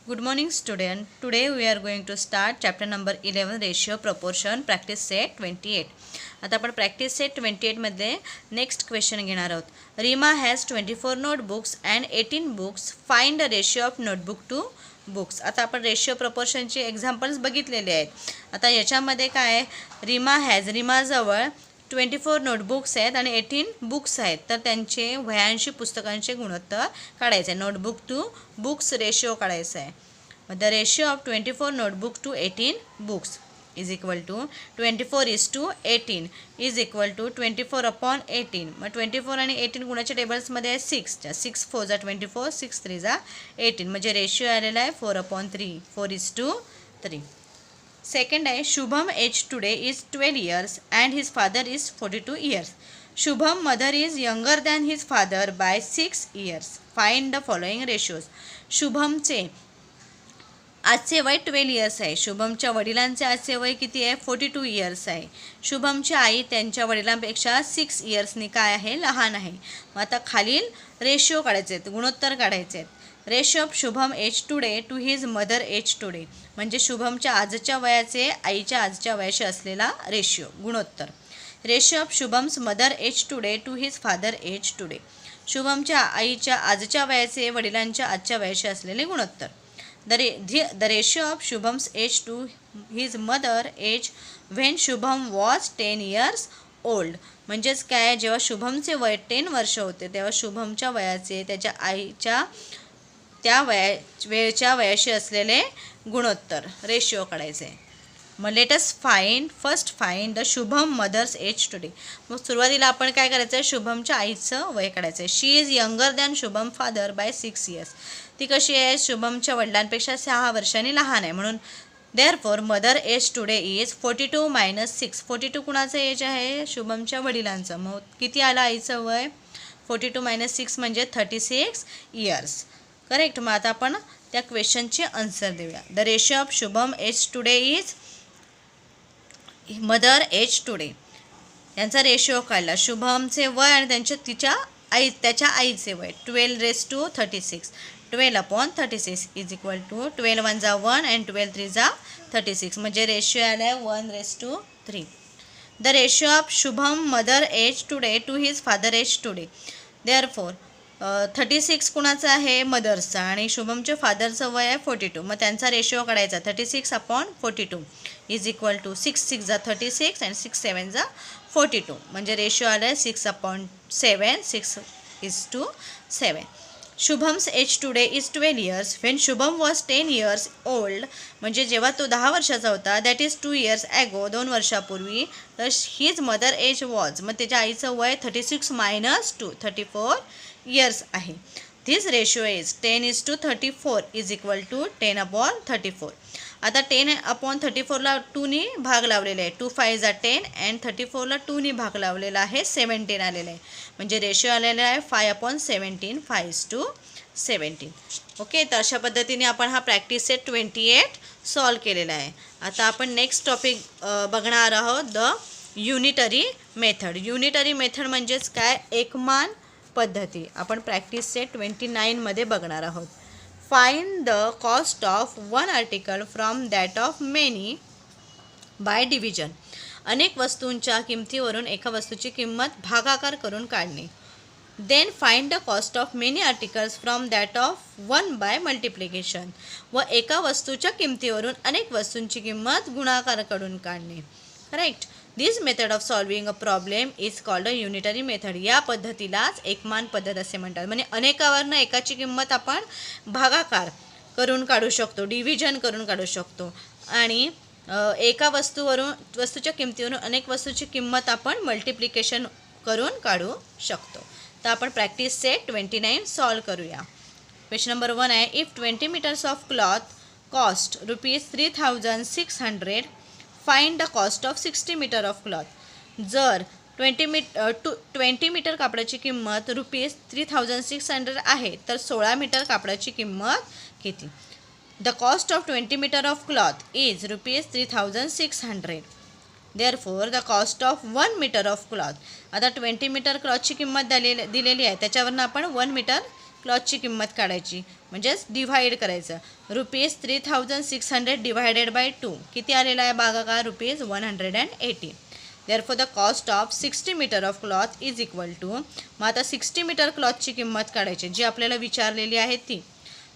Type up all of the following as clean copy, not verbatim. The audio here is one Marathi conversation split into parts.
Good morning student. Today we are going to start chapter number 11 ratio proportion practice set 28. आता आपण practice set 28 मध्ये next question घेणार आहोत. Rima has 24 notebooks and 18 books. Find the ratio of notebook to books. आता आपण रेशिओ प्रपोर्शनचे एक्झाम्पल्स बघितलेले आहेत. आता याच्यामध्ये काय आहे, रीमाजवळ 24 नोटबुक्स आहेत आणि 18 बुक्स आहेत. तर त्यांचे वह्यांशी पुस्तकांचे गुणोत्तर काढायचे आहे. नोटबुक टू बुक्स रेशिओ काढायचा आहे. The ratio of 24 notebook to 18 books is equal to 24:18 is equal to 24/18. मग 24 आणि 18 गुणाच्या टेबल्समध्ये आहे 6. 6 4 जा 24, 6 3 जा 18. म्हणजे रेशिओ आलेला आहे 4/3, 4:3. सेकंड आहे, Shubham age today is 12 years and his father is 42 years. Shubham mother is younger than his father by 6 years. Find the following ratios. शुभमचे आजचे वय 12 years आहे. शुभमच्या वडिलांचे आजचे वय किती आहे, 42 years आहे. शुभमची आई त्यांच्या वडिलांपेक्षा 6 yearsनी काय आहे, लहान आहे. मग आता खालील रेशिओ काढायचे आहेत, गुणोत्तर काढायचे आहेत. Ratio of Shubham age today to his mother age today म्हणजे शुभमच्या आजच्या वयाचे आईच्या आजच्या वयाशी असलेला रेशिओ गुणोत्तर. Ratio of Shubham's mother age today to his father age today शुभमच्या आईच्या आजच्या वयाचे वडिलांच्या आजच्या वयाशी असलेले गुणोत्तर. The ratio of Shubham's age to his mother age when Shubham was 10 years old म्हणजेच काय, जेव्हा शुभमचे वय 10 वर्ष होते तेव्हा शुभमच्या वयाचे त्याच्या आईच्या त्या वेळच्या वयाशी असलेले गुणोत्तर रेशिओ काढायचे. मग let's first find the Shubham mother's age today. मग सुरुवातीला आपण काय करायचं आहे, शुभमच्या आईचं वय काढायचं आहे. She is younger than Shubham father by 6 years. ती कशी आहे, शुभमच्या वडिलांपेक्षा 6 वर्षांनी लहान आहे. म्हणून therefore mother age today is 42 - 6. 42 कुणाचं एज आहे, शुभमच्या वडिलांचं. मग किती आलं आईचं वय, 42 - 6 म्हणजे 36 years. करेक्ट. मग आता आपण त्या क्वेश्चनचे आन्सर देऊया. The ratio of Shubham age today is mother age today. यांचा रेशिओ काढला. शुभमचे वय आणि त्याच्या आईचे वय 12:36. 12/36 इज इक्वल टू 12 1 जा 1 अँड 12 3 जा 36 म्हणजे रेशिओ आला आहे 1:3. The ratio of Shubham mother age today to his father age today. Therefore 36 कुणाचं आहे, मदरचा, आणि शुभमच्या फादरचं वय आहे 42. मग त्यांचा रेशिओ काढायचा 36/42 इज इक्वल टू 6 6 जा 36 अँड 6 7 जा 42 म्हणजे रेशिओ आला आहे 6/7. 6:7. Shubham's age today is 12 years when Shubham was 10 years old म्हणजे जेव्हा तो 10 वर्षाचा होता. दॅट इज 2 years ॲगो 2 वर्षापूर्वी. तर हिज मदर एज वॉज मग त्याच्या आईचं वय 36 - 2 34 years आहे. This ratio is 10:34 is equal to 10/34. आता 10/34ला 2नी भाग लावलेला आहे. 2 5 जा 10 अँड 34ला 2नी भाग लावलेला आहे 17 आलेला आहे. म्हणजे रेशिओ आलेला आहे 5/17, 5:17. ओके. तर अशा पद्धतीने आपण हा प्रॅक्टिस सेट 28 सॉल्व केलेला आहे. आता आपण नेक्स्ट टॉपिक बघणार आहोत, the unitary method. Unitary method म्हणजेच काय, एकमान पद्धती. आपण प्रॅक्टिस सेट 29 मध्ये बघणार आहोत. Find the cost of one article from that of many by division. अनेक वस्तूंच्या किमतीवरून एका वस्तूची किंमत भागाकार करून काढणे. Then find the cost of many articles from that of one by multiplication. व एका वस्तूच्या किमतीवरून अनेक वस्तूंची किंमत गुणाकार करून काढणे. Correct. This method of solving a problem is called a unitary method. या पद्धतीलाच एकमान पद्धत असे म्हणतात. म्हणजे अनेकावरनं एकाची किंमत आपण भागाकार करून काढू शकतो, डिव्हिजन करून काढू शकतो, आणि एका वस्तूच्या किमतीवरून अनेक वस्तूची किंमत आपण मल्टिप्लिकेशन करून काढू शकतो. तर आपण प्रॅक्टिस सेट 29 सॉल्व करूया. क्वेश्चन नंबर 1 आहे, if 20 meters of cloth cost ₹3,600 find the cost of 60 meter of cloth. जर 20 मीटर कापडाची किंमत ₹3,600 आहे तर 16 मीटर कापडाची किंमत किती. The cost of 20 meter of cloth is ₹3,600. Therefore the cost of 1 meter of cloth. आता 20 मीटर क्लॉथची किंमत दिलेली आहे, त्याच्यावरनं आपण 1 meter क्लॉथची किंमत काढायची. म्हणजेच डिव्हाइड करायचं. ₹3600 डिवायडेड बाय 2 किती आलेला आहे भागाकार? ₹180. Therefore the cost of 60 metre of cloth is equal to. मग आता 60 मीटर क्लॉथची किंमत काढायची जी आपल्याला विचारलेली आहे ती.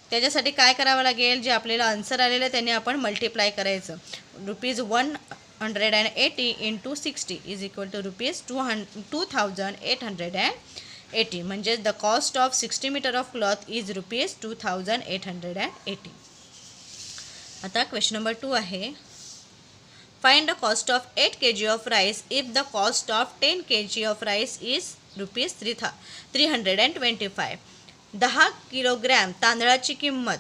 त्याच्यासाठी काय करावं लागेल? जे आपल्याला आन्सर आलेलं आहे त्याने आपण मल्टिप्लाय करायचं. ₹180 इंटू 60 इज इक्वल टू ₹2880. म्हणजेच the cost of 60 metre of cloth is ₹2880. आता क्वेश्चन नंबर 2 आहे. Find the cost of 8 kg of rice if the cost of 10 kg of rice is ₹325. 10 kilogram तांदळाची किंमत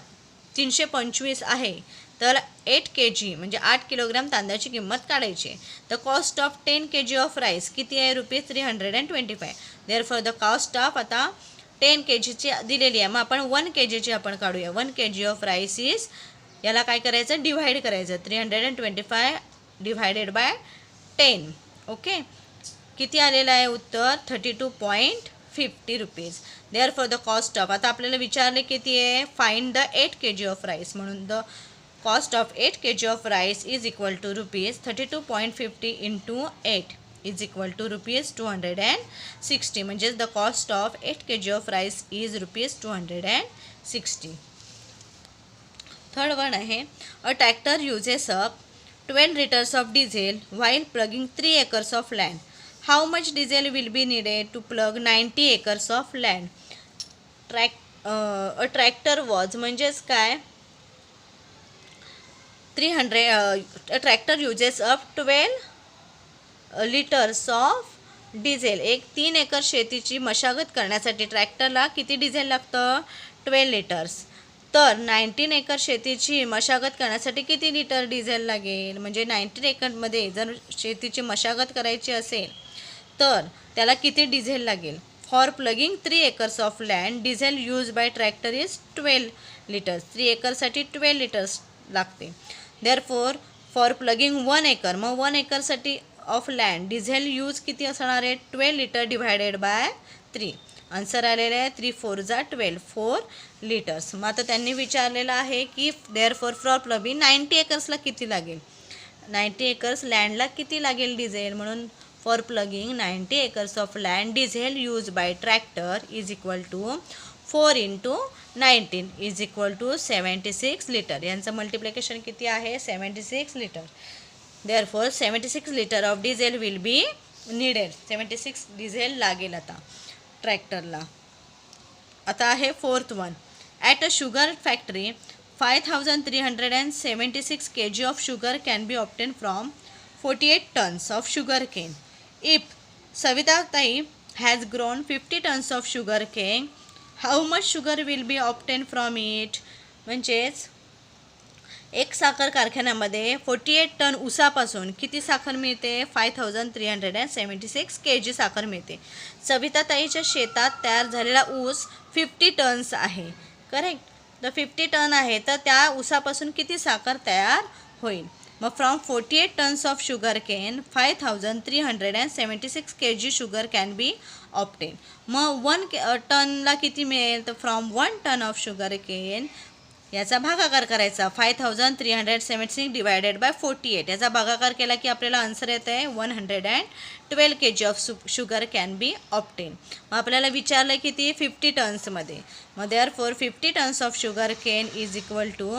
325 आहे, तर 8 kg म्हणजे 8 किलोग्रॅम तांदळाची किंमत काढायची. The cost of 10 kg of rice किती आहे? ₹325. देअरफॉर द कॉस्ट ऑफ आता 10 kgची दिलेली आहे, मग आपण 1 kgची आपण काढूया. 1 kg ऑफ राईस इज, याला काय करायचं? डिव्हाइड करायचं. 325 डिवायडेड बाय 10. ओके, किती आलेलं आहे उत्तर? ₹32.50. देअरफॉर द कॉस्ट ऑफ, आता आपल्याला विचारले किती आहे? Find the 8 kg of rice. म्हणून the cost of 8 kg of rice is equal to ₹32.50 into 8 is equal to ₹260. म्हणजेच the cost of 8 kg of rice is ₹260. Third one आहे. A tractor uses up 12 liters of diesel while plugging 3 acres of land. How much diesel will be needed to plug 90 acres of land? A tractor was म्हणजेच काय? 300 tractor uses up 12 liters of diesel. 3 acre शेतीची मशागत करण्यासाठी ट्रॅक्टरला किती डिझेल लागतं? 12 liters. तर 19 एकर शेतीची मशागत करण्यासाठी किती लिटर डिझेल लागेल? म्हणजे 19 एकरमध्ये जर शेतीची मशागत करायची असेल तर त्याला किती डिझेल लागेल? For plugging 3 acres of land diesel use by tractor is 12 liters. 3 एकरसाठी 12 liters लागते. देअरफॉर फॉर प्लगिंग 1 acre, मग 1 एकरसाठी ऑफ लँड डिझेल यूज किती असणार आहे? 12 liter डिवायडेड बाय 3. आन्सर आलेलं आहे 3 4 जा 12, 4 liters. मग आता त्यांनी विचारलेलं आहे की देअरफॉर फॉर प्लगिंग 90 acresला किती लागेल? 90 acres लँडला किती लागेल डिझेल? म्हणून for ploughing 90 acres of land diesel use by tractor is equal to 4 into 19 is equal to 76 liter. यांचं मल्टिप्लिकेशन किती आहे? 76 liter. Therefore 76 liter of diesel will be needed. 76 diesel लागेल आता ट्रॅक्टरला. आता आहे fourth one. At a sugar factory 5376 kg of sugar can be obtain from 48 tons of sugar cane. If Savitatai has grown 50 tons of sugar cane, how much sugar will be obtain from it? म्हणजेच एक साखर कारखान्यामध्ये 48 टन ऊसापासून किती साखर मिळते? 5376 kg साखर मिळते. सविताताईच्या शेतात तयार झालेला ऊस 50 tons आहे. करेक्ट. तर 50 टन आहे, तर त्या ऊसापासून किती साखर तयार होईल? मग from 48 tons of sugar cane 5376 kg sugar can be obtain. मग 1 टनला किती मिळेल? तर from 1 ton of sugar cane याचा भागाकार करायचा. 5376 डिवायडेड बाय 48 याचा भागाकार केला की आपल्याला आन्सर येत आहे 112 kg of sugar can be obtain. मग आपल्याला विचारलं किती? 50 tonsमध्ये. मग therefore 50 tons of sugar cane is equal to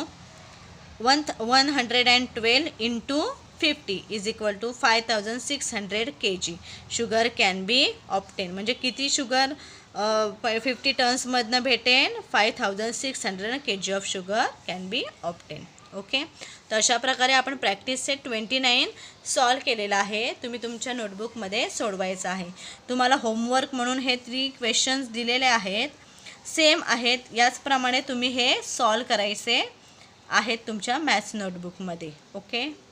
112 into 50 is equal to 5600 kg sugar can be obtain. म्हणजे किती शुगर 50 tonsमधनं भेटेन? 5600 kg of sugar can be obtain. Okay. तर अशा प्रकारे आपण प्रॅक्टिस सेट 29 सॉल्व केलेला आहे. तुम्ही तुमच्या नोटबुकमध्ये सोडवायचं आहे. तुम्हाला होमवर्क म्हणून हे 3 क्वेश्चन्स दिलेले आहेत, सेम आहेत. याचप्रमाणे तुम्ही हे सॉल्व करायचे आहेत तुमच्या मॅथ्स नोटबुकमध्ये. ओके.